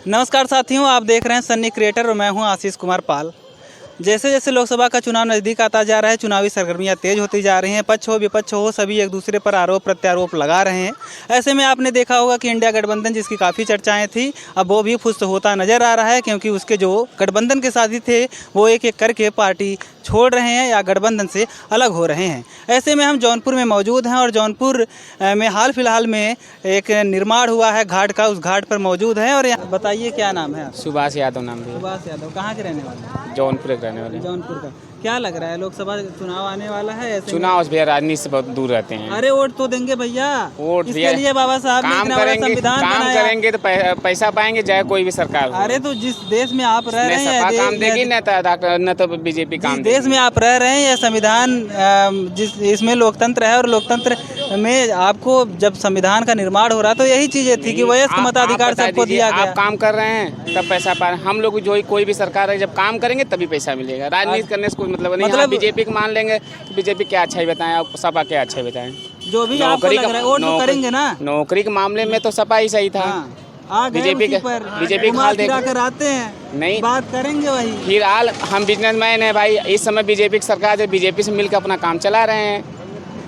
नमस्कार साथियों, आप देख रहे हैं सन्नी क्रिएटर और मैं हूं आशीष कुमार पाल। जैसे जैसे लोकसभा का चुनाव नज़दीक आता जा रहा है, चुनावी सरगर्मियां तेज होती जा रही हैं। पक्ष हो विपक्ष हो, सभी एक दूसरे पर आरोप प्रत्यारोप लगा रहे हैं। ऐसे में आपने देखा होगा कि इंडिया गठबंधन जिसकी काफ़ी चर्चाएं थी, अब वो भी फुस होता नज़र आ रहा है, क्योंकि उसके जो गठबंधन के साथी थे वो एक एक करके पार्टी छोड़ रहे हैं या गठबंधन से अलग हो रहे हैं। ऐसे में हम जौनपुर में मौजूद हैं और जौनपुर में हाल फिलहाल में एक निर्माण हुआ है घाट का, उस घाट पर मौजूद हैं। और बताइए क्या नाम है? सुभाष यादव नाम है। सुभाष यादव। कहाँ के रहने वाले हैं? जौनपुर के रहने वाले। जौनपुर का। क्या लग रहा है, लोकसभा चुनाव आने वाला है? ऐसे चुनाव भैया राजनीति से बहुत दूर रहते हैं। अरे वोट तो देंगे भैया, वोट इसके लिए बाबा साहब ने इतना बड़ा संविधान बनाया। काम करेंगे तो पैसा पाएंगे, चाहे कोई भी सरकार हो। अरे तो जिस देश में आप रह रहे हैं, काम देगी न तो बीजेपी काम देगी। देश में आप रह रहे हैं, यह संविधान जिस इसमें लोकतंत्र है, और लोकतंत्र में आपको जब संविधान का निर्माण हो रहा तो यही चीजें थी कि वयस्क मताधिकार सबको दिया गया। आप काम कर रहे हैं तब पैसा पा रहे हैं। हम लोग जो कोई भी सरकार है, जब काम करेंगे तभी पैसा मिलेगा। राजनीति करने से कोई मतलब नहीं। मतलब बीजेपी को मान लेंगे तो बीजेपी क्या अच्छा ही बताएं, आप सपा क्या अच्छा ही बताएं। जो भी आपको लग रहा है वोट तो करेंगे ना। नौकरी के मामले में तो सपा ही सही था। बीजेपी हाल कर आते हैं, नहीं बात करेंगे वही। फिलहाल हम बिजनेसमैन है भाई, इस समय बीजेपी की सरकार है, बीजेपी से मिलकर अपना काम चला रहे हैं।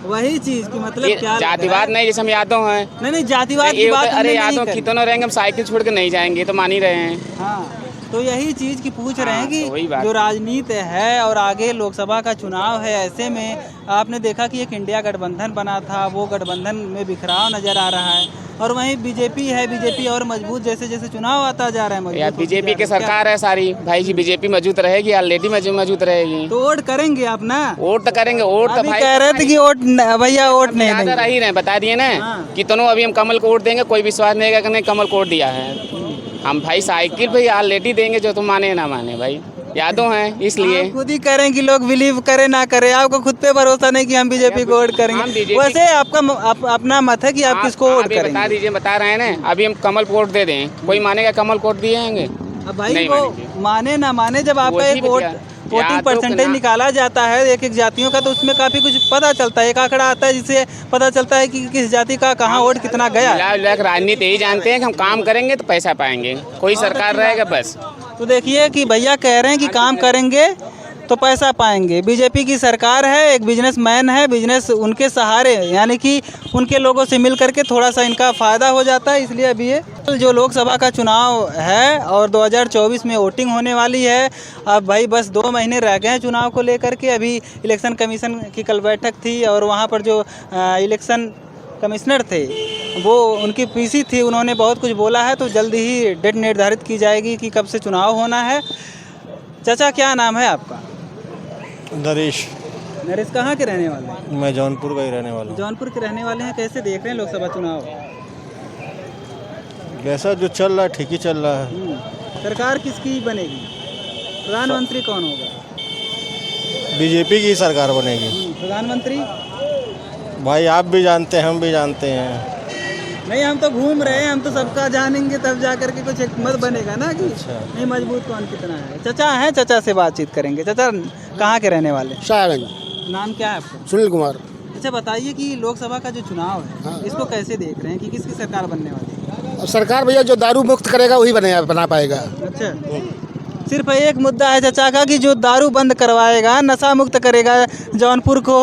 वही चीज की मतलब क्या जातिवाद नहीं, जैसे हम यादव हैं। नहीं जातिवाद की बात। अरे यादव कितनों रहेंगे, हम साइकिल छोड़ के नहीं जाएंगे, तो मान ही रहे हैं। हाँ, तो यही चीज़ की पूछ रहे हैं कि जो राजनीति है और आगे लोकसभा का चुनाव है, ऐसे में आपने देखा कि एक इंडिया गठबंधन बना था, वो गठबंधन में बिखराव नज़र आ रहा है। और वहीं बीजेपी है, बीजेपी और मजबूत जैसे जैसे चुनाव आता जा रहा है। बीजेपी की सरकार है सारी भाई जी, बीजेपी मजबूत रहेगी, ऑलरेडी मजबूत रहेगी। तो वोट करेंगे आप ना? वोट तो करेंगे। वोट तो भाई कह रहे थे कि वोट भैया वोट नहीं रह ही रहे, बता दिए ना कितनों। अभी हम कमल को वोट देंगे, कोई विश्वास नहीं है कि कमल को वोट दिया है। हम भाई साइकिल भाई ऑलरेडी देंगे, जो तुम माने ना माने भाई यादव हैं, इसलिए खुद ही करें कि लोग बिलीव करे ना करे। आपको खुद पे भरोसा नहीं कि हम बीजेपी को वोट करेंगे। वैसे आपका अपना मत है कि आप किसको वोट करेंगे? बता दीजिए, बता रहे हैं ना। अभी हम कमल को वोट दे दें, कोई मानेगा कमल को वोट दिएंगे? अब भाई वो माने ना माने, जब आपका एक वोटिंग परसेंटेज निकाला जाता है एक एक जातियों का, तो उसमें काफी कुछ पता चलता है। एक आंकड़ा आता है जिससे पता चलता है कि किस जाति का कहाँ वोट कितना गया। राजनीति यही जानते हैं कि हम काम करेंगे तो पैसा पाएंगे, कोई सरकार रहेगा बस। तो देखिए कि भैया कह रहे हैं कि काम करेंगे तो पैसा पाएंगे। बीजेपी की सरकार है, एक बिजनेसमैन है, बिजनेस उनके सहारे, यानी कि उनके लोगों से मिल करके थोड़ा सा इनका फ़ायदा हो जाता है। इसलिए अभी ये जो लोकसभा का चुनाव है और 2024 में वोटिंग होने वाली है। अब भाई बस 2 महीने रह गए हैं चुनाव को लेकर के। अभी इलेक्शन कमीशन की कल बैठक थी और वहाँ पर जो इलेक्शन कमिश्नर थे वो उनकी पीसी थी, उन्होंने बहुत कुछ बोला है। तो जल्दी ही डेट निर्धारित की जाएगी कि कब से चुनाव होना है। चाचा क्या नाम है आपका? नरेश। नरेश कहाँ के रहने वाले हैं? मैं जौनपुर का ही रहने वाला हूँ। जौनपुर के रहने वाले हैं। कैसे देख रहे हैं लोकसभा चुनाव? जैसा जो चल रहा है ठीक ही चल रहा है। सरकार किसकी बनेगी? प्रधानमंत्री कौन होगा? बीजेपी की सरकार बनेगी। प्रधानमंत्री भाई आप भी जानते हैं, हम भी जानते हैं। नहीं, हम तो घूम रहे हैं, हम तो सबका जानेंगे तब जा करके कुछ एक मत बनेगा ना कि अच्छा। नहीं मजबूत कौन कितना है। चाचा है, चाचा से बातचीत करेंगे। चाचा कहाँ के रहने वाले? शाहगंज। नाम क्या है आपका? सुनील कुमार। अच्छा बताइए कि लोकसभा का जो चुनाव है इसको कैसे देख रहे हैं कि किसकी सरकार बनने वाली है? सरकार भैया जो दारू मुक्त करेगा वही बना पाएगा। अच्छा, सिर्फ एक मुद्दा है चाचा का कि जो दारू बंद करवाएगा, नशा मुक्त करेगा जौनपुर को,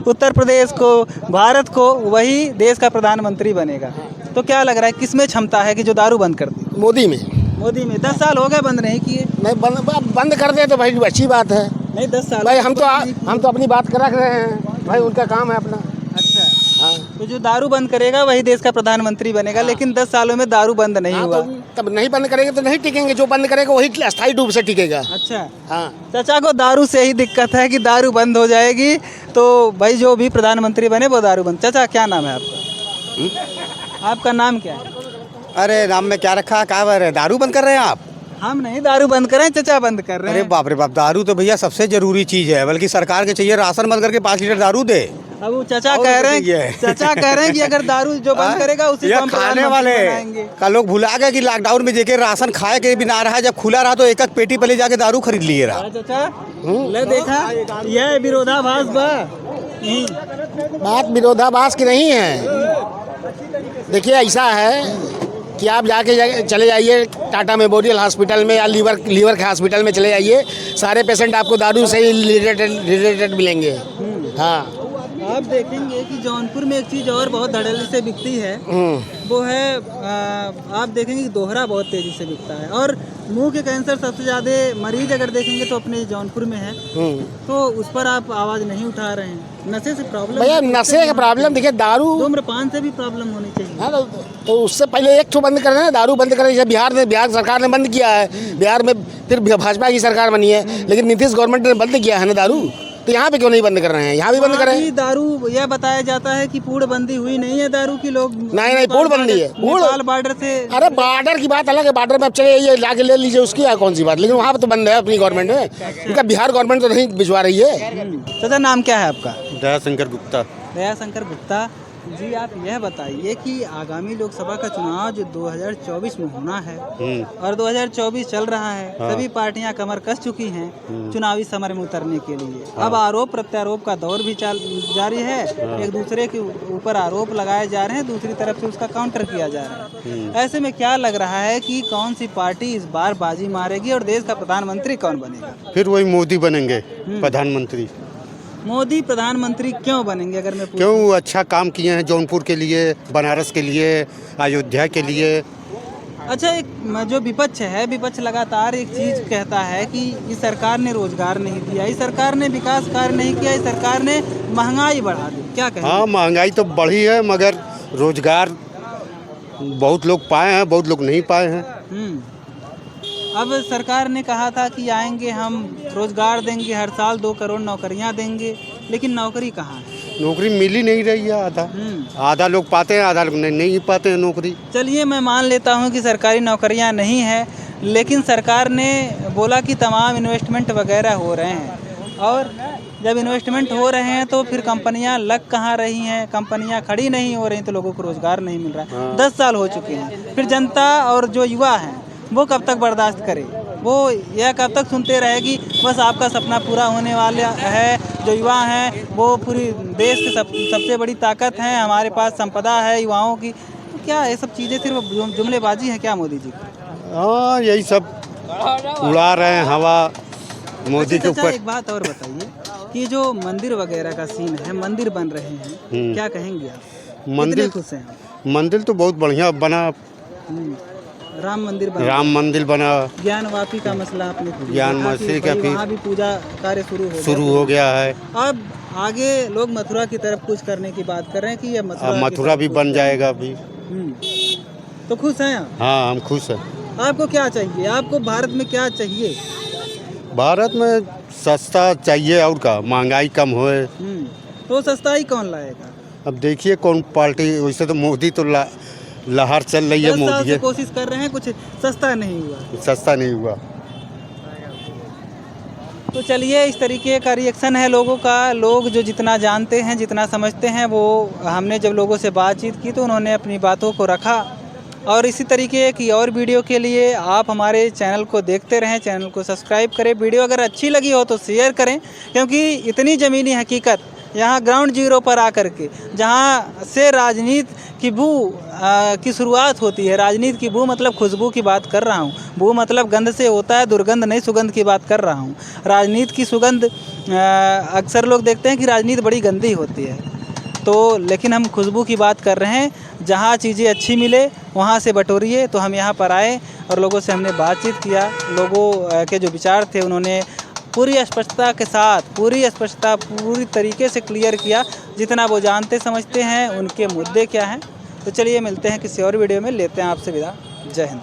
उत्तर प्रदेश को, भारत को, वही देश का प्रधानमंत्री बनेगा। तो क्या लग रहा है किसमें क्षमता है कि जो दारू बंद कर दी? मोदी में। मोदी में 10 साल हो गए बंद नहीं किए। नहीं, बंद कर दे तो भाई अच्छी बात है। नहीं 10 साल भाई हम तो अपनी बात कर रख रहे हैं भाई, उनका काम है अपना। अच्छा हाँ, तो जो दारू बंद करेगा वही देश का प्रधानमंत्री बनेगा। लेकिन 10 सालों में दारू बंद नहीं हुआ। तो तब नहीं बंद करेंगे तो नहीं टिकेंगे, जो बंद करेगा वही स्थायी रूप से टिकेगा। अच्छा हाँ, चाचा को दारू से ही दिक्कत है कि दारू बंद हो जाएगी तो भाई जो भी प्रधानमंत्री बने वो दारू बंद। चाचा क्या नाम है आपका? आपका नाम क्या है? अरे नाम में क्या रखा है? क्या दारू बंद कर रहे हैं आप? हम नहीं दारू बंद कर रहे हैं, चाचा बंद कर रहे हैं। अरे बाप रे बाप, दारू तो भैया सबसे जरूरी चीज है। बल्कि सरकार के चाहिए राशन बंद करके 5 लीटर दारू दे। अब वो चाचा कह रहे हैं, चाचा कह रहे हैं कि अगर दारू जो बंद करेगा उसी को हम खाने वाले का लोग भुला गए कि लॉकडाउन में जेके राशन खाए के भी ना रहा, जब खुला रहा तो एक एक पेटी पहले जाके दारू खरीद लिए रहा। चाचा ले देखा, यह विरोधाभास बा। बात विरोधाभास की नहीं है। देखिए ऐसा है कि आप चले जाइए टाटा मेमोरियल हॉस्पिटल में या लीवर के हॉस्पिटल में चले जाइए, सारे पेशेंट आपको दारू से ही रिलेटेड मिलेंगे। हाँ, आप देखेंगे कि जौनपुर में एक चीज़ और बहुत धड़ल्ले से बिकती है, वो है आप देखेंगे कि दोहरा बहुत तेज़ी से बिकता है, और मुंह के कैंसर सबसे ज़्यादा मरीज अगर देखेंगे तो अपने जौनपुर में है, तो उस पर आप आवाज़ नहीं उठा रहे हैं। नशे से प्रॉब्लम, भैया नशे का प्रॉब्लम देखिए, दारू धूम्रपान से भी प्रॉब्लम होनी चाहिए। हाँ, तो उससे पहले एक तो बंद कर रहे हैं, दारू बंद कर रहे हैं। बिहार सरकार ने बंद किया है, बिहार में फिर भाजपा की सरकार बनी है, लेकिन नीतीश गवर्नमेंट ने बंद किया है ना दारू, तो यहाँ पे क्यों नहीं बंद कर रहे हैं? यहाँ भी बंद कर रहे हैं। दारू यह बताया जाता है कि पूर्णबंदी हुई नहीं है दारू की, लोग नहीं पूर्णबंदी है, बॉर्डर से। अरे बॉर्डर की बात अलग है, बॉर्डर में आप चले जाइए, लाके ले लीजिए, उसकी है कौन सी बात, लेकिन वहाँ पे तो बंद है अपनी गवर्नमेंट में, उनका बिहार गवर्नमेंट तो नहीं भिजवा रही है। चाचा नाम क्या है आपका? दयाशंकर गुप्ता। दयाशंकर गुप्ता जी, आप यह बताइए कि आगामी लोकसभा का चुनाव जो 2024 में होना है और 2024 चल रहा है, सभी पार्टियां कमर कस चुकी हैं चुनावी समर में उतरने के लिए। अब आरोप प्रत्यारोप का दौर भी जारी है, एक दूसरे के ऊपर आरोप लगाए जा रहे हैं, दूसरी तरफ से उसका काउंटर किया जा रहा है। ऐसे में क्या लग रहा है कि कौन सी पार्टी इस बार बाजी मारेगी और देश का प्रधानमंत्री कौन बनेगा? फिर वही मोदी बनेंगे प्रधानमंत्री। मोदी प्रधानमंत्री क्यों बनेंगे? अगर मैं क्यों? वो अच्छा काम किए हैं जौनपुर के लिए, बनारस के लिए, अयोध्या के लिए। अच्छा, एक जो विपक्ष है, विपक्ष लगातार एक चीज़ कहता है कि इस सरकार ने रोजगार नहीं दिया, इस सरकार ने विकास कार्य नहीं किया, इस सरकार ने महंगाई बढ़ा दी। क्या कहें? हाँ, महंगाई तो बढ़ी है, मगर रोजगार बहुत लोग पाए हैं, बहुत लोग नहीं पाए हैं। अब सरकार ने कहा था कि आएंगे हम रोजगार देंगे, हर साल 2 करोड़ नौकरियां देंगे, लेकिन नौकरी कहाँ है? नौकरी मिल ही नहीं रही है। आधा लोग पाते हैं, आधा लोग नहीं पाते हैं नौकरी। चलिए, मैं मान लेता हूँ कि सरकारी नौकरियाँ नहीं है, लेकिन सरकार ने बोला कि तमाम इन्वेस्टमेंट वगैरह हो रहे हैं, और जब इन्वेस्टमेंट हो रहे हैं तो फिर कंपनियां लग कहाँ रही हैं? कंपनियां खड़ी नहीं हो रही तो लोगों को रोजगार नहीं मिल रहा है। 10 साल हो चुके हैं। फिर जनता और जो युवा हैं वो कब तक बर्दाश्त करे? वो यह कब तक सुनते रहे कि बस आपका सपना पूरा होने वाला है? जो युवा हैं वो पूरी देश की सबसे बड़ी ताकत हैं, हमारे पास संपदा है युवाओं की। तो क्या ये सब चीज़ें सिर्फ जुमलेबाजी है क्या मोदी जी? हाँ, यही सब उड़ा रहे हैं हवा मोदी के ऊपर। एक बात और बताइए कि जो मंदिर वगैरह का सीन है, मंदिर बन रहे हैं, क्या कहेंगे आप? मंदिर खुश हैं? मंदिर तो बहुत बढ़िया बना। राम मंदिर बना। ज्ञान वापी का मसला आपने ज्ञान वापी का वहाँ भी पूजा कार्य शुरू हो गया है। अब आगे लोग मथुरा की तरफ कुछ करने की बात कर रहे हैं कि ये मथुरा भी बन जाएगा अभी। तो खुश हैं आप? हाँ, हम खुश हैं। आपको क्या चाहिए? आपको भारत में क्या चाहिए? भारत में सस्ता चाहिए, और का महंगाई कम होए। तो सस्ता ही कौन लाएगा? अब देखिए कौन पार्टी। वैसे तो मोदी तो लहर चल रही है, मोदी से कोशिश कर रहे हैं, कुछ सस्ता नहीं हुआ। सस्ता नहीं हुआ। तो चलिए, इस तरीके का रिएक्शन है लोगों का। लोग जो जितना जानते हैं, जितना समझते हैं, वो हमने जब लोगों से बातचीत की तो उन्होंने अपनी बातों को रखा। और इसी तरीके की और वीडियो के लिए आप हमारे चैनल को देखते रहें, चैनल को सब्सक्राइब करें। वीडियो अगर अच्छी लगी हो तो शेयर करें, क्योंकि इतनी ज़मीनी हकीकत यहाँ ग्राउंड जीरो पर आकर के, जहाँ से राजनीति की बू की शुरुआत होती है। राजनीति की बू मतलब खुशबू की बात कर रहा हूँ, बू मतलब गंध से होता है, दुर्गंध नहीं, सुगंध की बात कर रहा हूँ। राजनीति की सुगंध अक्सर लोग देखते हैं कि राजनीति बड़ी गंदी होती है, तो लेकिन हम खुशबू की बात कर रहे हैं। जहाँ चीज़ें अच्छी मिले वहाँ से बटोरिए। तो हम यहाँ पर आए और लोगों से हमने बातचीत किया। लोगों के जो विचार थे उन्होंने पूरी स्पष्टता के साथ, पूरी तरीके से क्लियर किया, जितना वो जानते समझते हैं, उनके मुद्दे क्या हैं। तो चलिए मिलते हैं किसी और वीडियो में, लेते हैं आपसे विदा। जय हिंद।